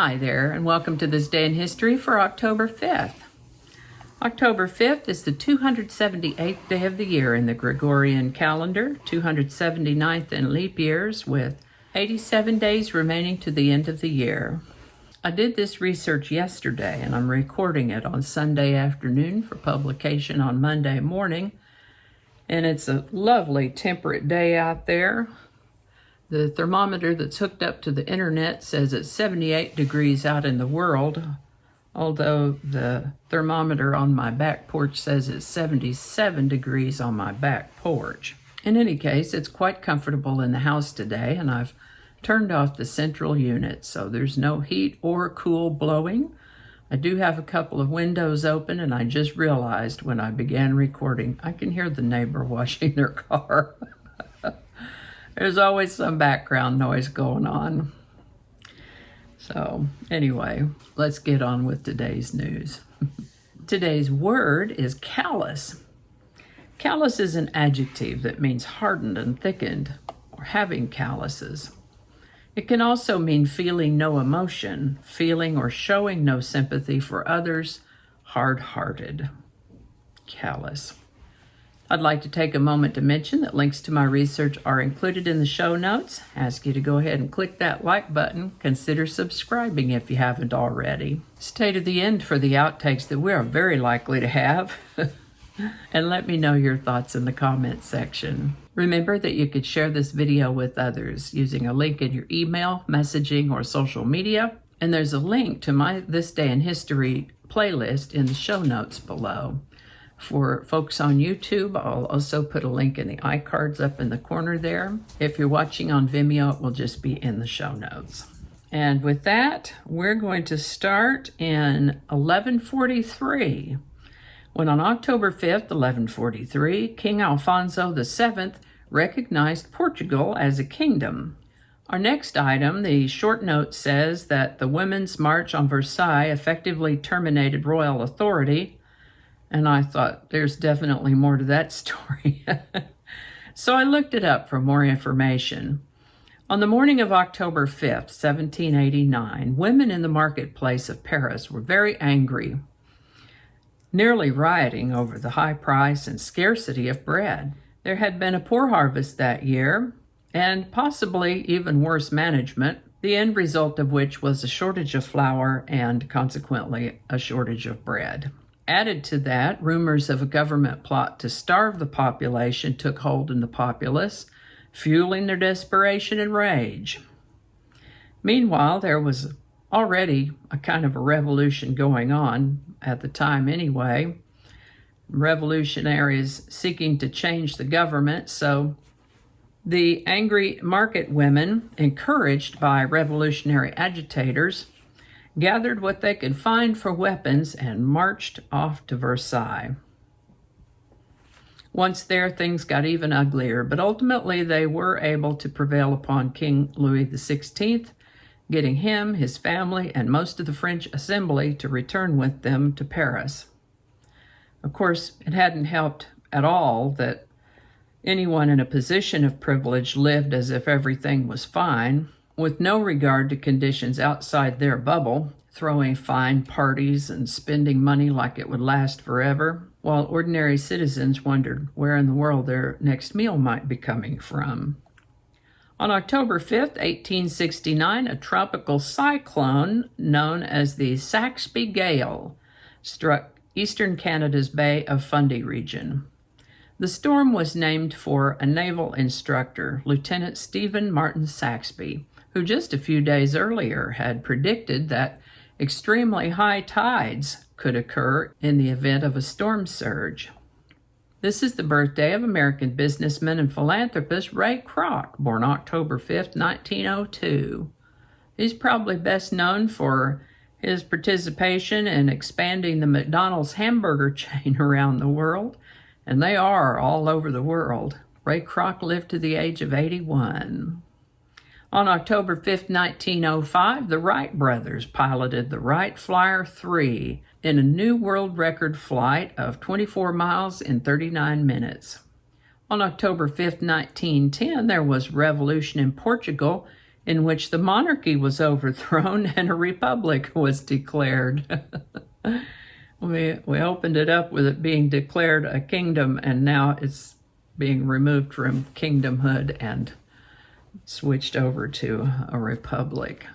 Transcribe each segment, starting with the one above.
Hi there, and welcome to this day in history for October 5th. October 5th is the 278th day of the year in the Gregorian calendar, 279th in leap years, with 87 days remaining to the end of the year. I did this research yesterday, and I'm recording it on Sunday afternoon for publication on Monday morning, and it's a lovely temperate day out there. The thermometer that's hooked up to the internet says it's 78 degrees out in the world, although the thermometer on my back porch says it's 77 degrees on my back porch. In any case, it's quite comfortable in the house today, and I've turned off the central unit, so there's no heat or cool blowing. I do have a couple of windows open, and I just realized when I began recording, I can hear the neighbor washing their car. There's always some background noise going on. So anyway, let's get on with today's news. Today's word is callous. Callous is an adjective that means hardened and thickened, or having calluses. It can also mean feeling no emotion, feeling or showing no sympathy for others, hard-hearted. Callous. I'd like to take a moment to mention that links to my research are included in the show notes. I ask you to go ahead and click that like button. Consider subscribing if you haven't already. Stay to the end for the outtakes that we are very likely to have. And let me know your thoughts in the comments section. Remember that you could share this video with others using a link in your email, messaging, or social media. And there's a link to my This Day in History playlist in the show notes below. For folks on YouTube, I'll also put a link in the iCards up in the corner there. If you're watching on Vimeo, it will just be in the show notes. And with that, we're going to start in 1143, when on October 5th, 1143, King Alfonso VII recognized Portugal as a kingdom. Our next item, the short note, says that the Women's March on Versailles effectively terminated royal authority. And I thought, there's definitely more to that story. So I looked it up for more information. On the morning of October 5th, 1789, women in the marketplace of Paris were very angry, nearly rioting over the high price and scarcity of bread. There had been a poor harvest that year, and possibly even worse management, the end result of which was a shortage of flour and consequently a shortage of bread. Added to that, rumors of a government plot to starve the population took hold in the populace, fueling their desperation and rage. Meanwhile, there was already a kind of a revolution going on, at the time anyway. Revolutionaries seeking to change the government, so the angry market women, encouraged by revolutionary agitators, gathered what they could find for weapons and marched off to Versailles. Once there, things got even uglier, but ultimately they were able to prevail upon King Louis XVI, getting him, his family, and most of the French assembly to return with them to Paris. Of course, it hadn't helped at all that anyone in a position of privilege lived as if everything was fine, with no regard to conditions outside their bubble, throwing fine parties and spending money like it would last forever, while ordinary citizens wondered where in the world their next meal might be coming from. On October 5th, 1869, a tropical cyclone known as the Saxby Gale struck eastern Canada's Bay of Fundy region. The storm was named for a naval instructor, Lieutenant Stephen Martin Saxby, who just a few days earlier had predicted that extremely high tides could occur in the event of a storm surge. This is the birthday of American businessman and philanthropist Ray Kroc, born October 5th, 1902. He's probably best known for his participation in expanding the McDonald's hamburger chain around the world, and they are all over the world. Ray Kroc lived to the age of 81. On October 5, 1905, the Wright brothers piloted the Wright Flyer III in a new world record flight of 24 miles in 39 minutes. On October 5, 1910, there was revolution in Portugal in which the monarchy was overthrown and a republic was declared. We opened it up with it being declared a kingdom, and now it's being removed from kingdomhood and switched over to a republic.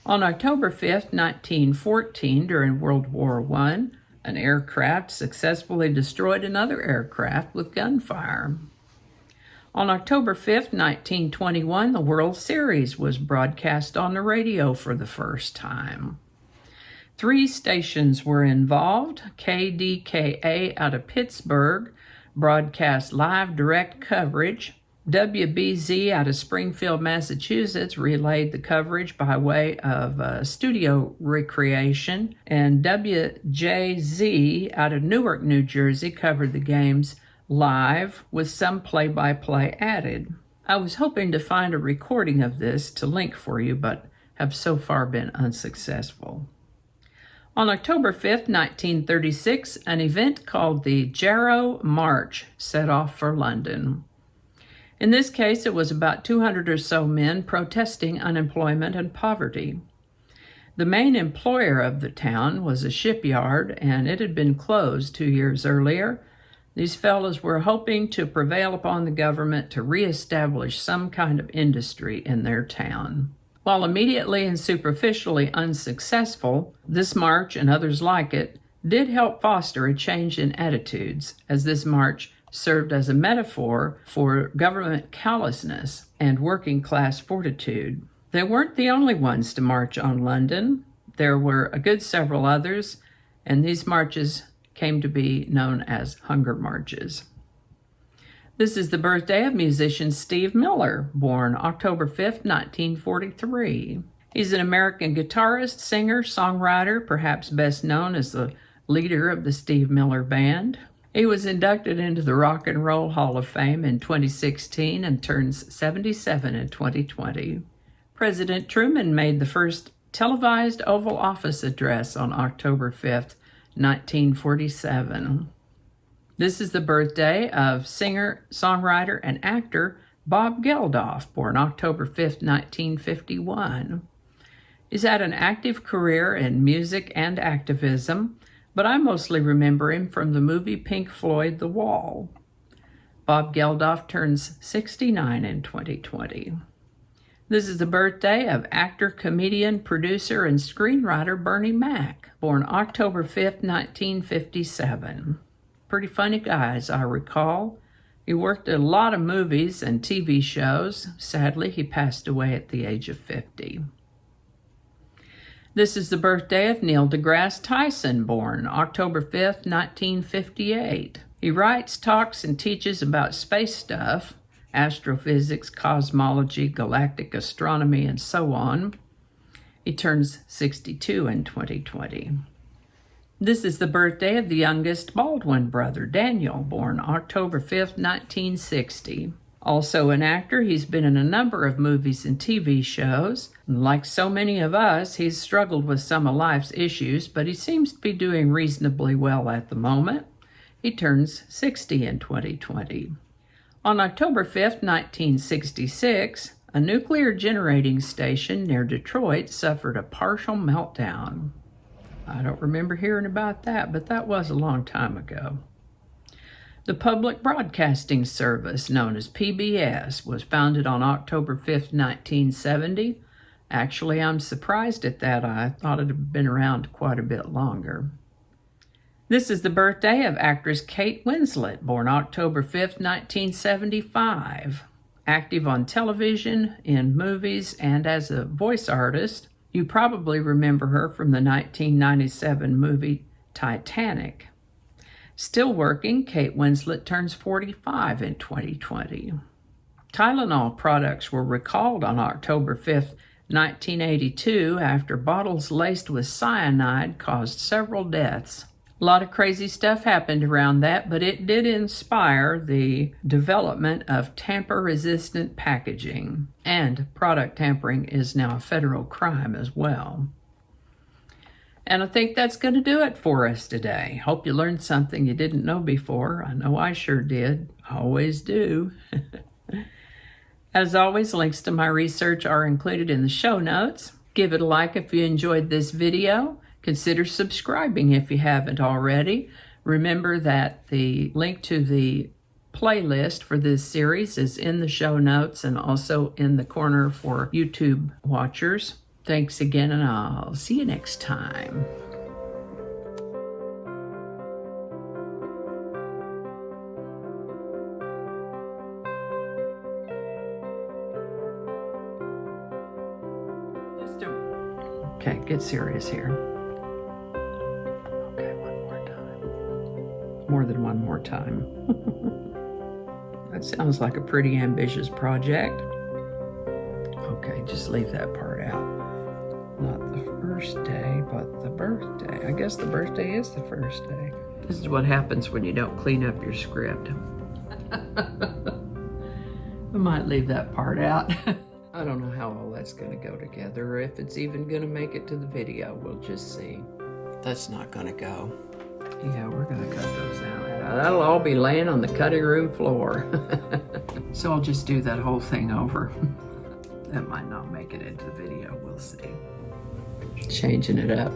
On October 5th, 1914, during World War I, an aircraft successfully destroyed another aircraft with gunfire. On October 5th, 1921, the World Series was broadcast on the radio for the first time. 3 stations were involved. KDKA out of Pittsburgh broadcast live direct coverage. WBZ out of Springfield, Massachusetts relayed the coverage by way of studio recreation, and WJZ out of Newark, New Jersey covered the games live with some play-by-play added. I was hoping to find a recording of this to link for you, but have so far been unsuccessful. On October 5th, 1936, an event called the Jarrow March set off for London. In this case, it was about 200 or so men protesting unemployment and poverty. The main employer of the town was a shipyard, and it had been closed 2 years earlier. These fellows were hoping to prevail upon the government to reestablish some kind of industry in their town. While immediately and superficially unsuccessful, this march and others like it did help foster a change in attitudes, as this march served as a metaphor for government callousness and working class fortitude. They weren't the only ones to march on London. There were a good several others, and these marches came to be known as hunger marches. This is the birthday of musician Steve Miller, born October 5th, 1943. He's an American guitarist, singer, songwriter, perhaps best known as the leader of the Steve Miller Band. He was inducted into the Rock and Roll Hall of Fame in 2016 and turns 77 in 2020. President Truman made the first televised Oval Office address on October 5th, 1947. This is the birthday of singer, songwriter, and actor Bob Geldof, born October 5th, 1951. He's had an active career in music and activism, but I mostly remember him from the movie Pink Floyd, The Wall. Bob Geldof turns 69 in 2020. This is the birthday of actor, comedian, producer, and screenwriter Bernie Mac, born October 5th, 1957. Pretty funny guy, as I recall. He worked in a lot of movies and TV shows. Sadly, he passed away at the age of 50. This is the birthday of Neil deGrasse Tyson, born October 5th, 1958. He writes, talks, and teaches about space stuff, astrophysics, cosmology, galactic astronomy, and so on. He turns 62 in 2020. This is the birthday of the youngest Baldwin brother, Daniel, born October 5th, 1960. Also an actor, he's been in a number of movies and TV shows. Like so many of us, he's struggled with some of life's issues, but he seems to be doing reasonably well at the moment. He turns 60 in 2020. On October 5th, 1966, a nuclear generating station near Detroit suffered a partial meltdown. I don't remember hearing about that, but that was a long time ago. The Public Broadcasting Service, known as PBS, was founded on October 5th, 1970. Actually, I'm surprised at that. I thought it had been around quite a bit longer. This is the birthday of actress Kate Winslet, born October 5th, 1975. Active on television, in movies, and as a voice artist. You probably remember her from the 1997 movie Titanic. Still working, Kate Winslet turns 45 in 2020. Tylenol products were recalled on October 5th, 1982 after bottles laced with cyanide caused several deaths. A lot of crazy stuff happened around that, but it did inspire the development of tamper-resistant packaging, and product tampering is now a federal crime as well. And I think that's going to do it for us today. Hope you learned something you didn't know before. I know I sure did. Always do. As always, links to my research are included in the show notes. Give it a like if you enjoyed this video. Consider subscribing if you haven't already. Remember that the link to the playlist for this series is in the show notes and also in the corner for YouTube watchers. Thanks again, and I'll see you next time. Okay, get serious here. Okay, one more time. More than one more time. That sounds like a pretty ambitious project. Okay, just leave that part out. Not the first day, but the birthday. I guess the birthday is the first day. This is what happens when you don't clean up your script. I might leave that part out. I don't know how all that's going to go together, or if it's even going to make it to the video. We'll just see. That's not going to go. Yeah, we're going to cut those out. That'll all be laying on the cutting room floor. So I'll just do that whole thing over. That might not make it into the video. We'll see. Changing it up.